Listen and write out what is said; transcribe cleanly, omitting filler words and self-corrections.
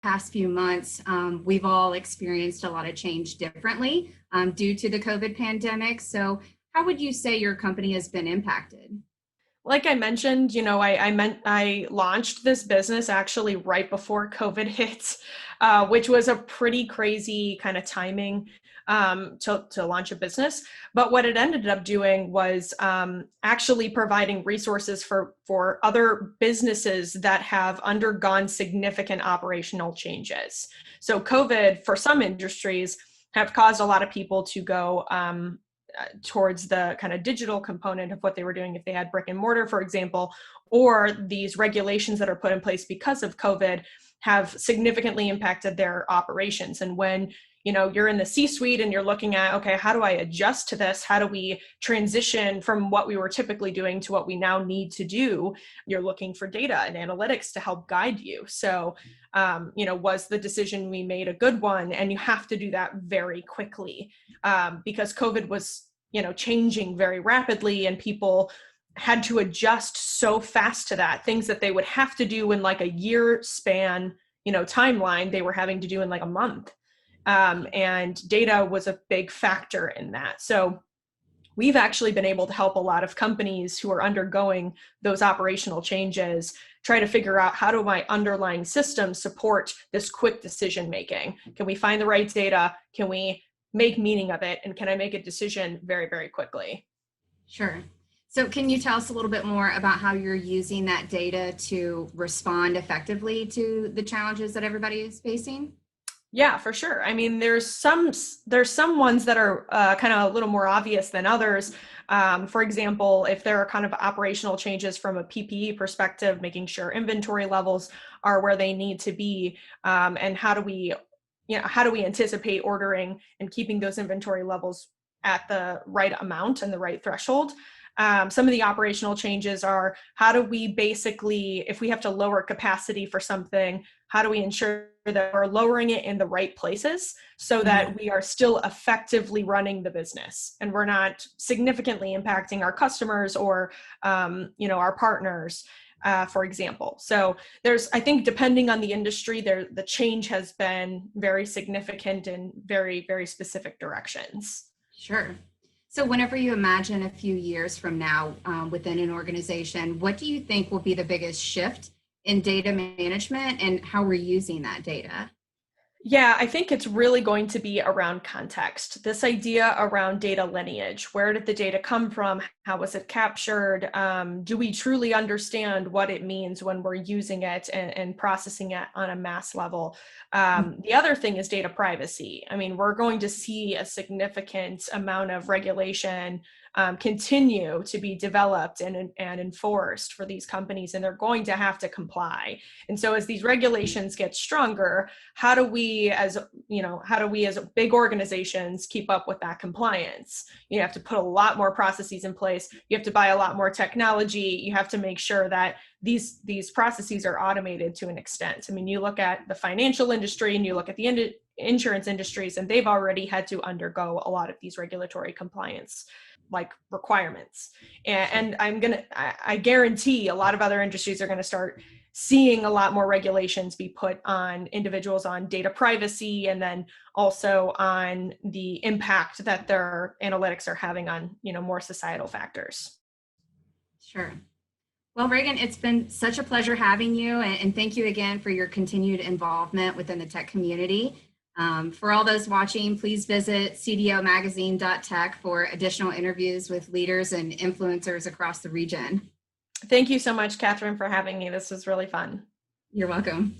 past few months, we've all experienced a lot of change differently due to the COVID pandemic. So how would you say your company has been impacted? Like I mentioned, I launched this business actually right before COVID hit, which was a pretty crazy kind of timing to launch a business. But what it ended up doing was actually providing resources for other businesses that have undergone significant operational changes. So COVID, for some industries, have caused a lot of people to go towards the kind of digital component of what they were doing if they had brick and mortar, for example, or these regulations that are put in place because of COVID have significantly impacted their operations. And when you're in the C-suite and you're looking at, okay, how do I adjust to this? How do we transition from what we were typically doing to what we now need to do? You're looking for data and analytics to help guide you. So, was the decision we made a good one? And you have to do that very quickly because COVID was, changing very rapidly, and people had to adjust so fast to that. Things that they would have to do in like a year span, timeline, they were having to do in like a month. And data was a big factor in that. So we've actually been able to help a lot of companies who are undergoing those operational changes try to figure out, how do my underlying systems support this quick decision making? Can we find the right data? Can we make meaning of it? And can I make a decision very, very quickly? Sure. So can you tell us a little bit more about how you're using that data to respond effectively to the challenges that everybody is facing? Yeah, for sure. I mean, there's some ones that are kind of a little more obvious than others. For example, if there are kind of operational changes from a PPE perspective, making sure inventory levels are where they need to be, and how do we anticipate ordering and keeping those inventory levels at the right amount and the right threshold. Some of the operational changes are, how do we basically, if we have to lower capacity for something, how do we ensure that we're lowering it in the right places so that we are still effectively running the business and we're not significantly impacting our customers or, our partners, for example. So I think depending on the industry, the change has been very significant in very, very specific directions. Sure. So whenever you imagine a few years from now within an organization, what do you think will be the biggest shift in data management and how we're using that data? Yeah, I think it's really going to be around context. This idea around data lineage. Where did the data come from? How was it captured? Do we truly understand what it means when we're using it and processing it on a mass level? The other thing is data privacy. I mean, we're going to see a significant amount of regulation continue to be developed and enforced for these companies, and they're going to have to comply. And so as these regulations get stronger, how do we as big organizations keep up with that compliance? You have to put a lot more processes in place. You have to buy a lot more technology. You have to make sure that these processes are automated to an extent. I mean, you look at the financial industry and you look at the insurance industries, and they've already had to undergo a lot of these regulatory compliance like requirements. And I guarantee a lot of other industries are going to start seeing a lot more regulations be put on individuals on data privacy, and then also on the impact that their analytics are having on, more societal factors. Sure. Well, Rehgan, it's been such a pleasure having you, and thank you again for your continued involvement within the tech community. For all those watching, please visit cdomagazine.tech for additional interviews with leaders and influencers across the region. Thank you so much, Catherine, for having me. This was really fun. You're welcome.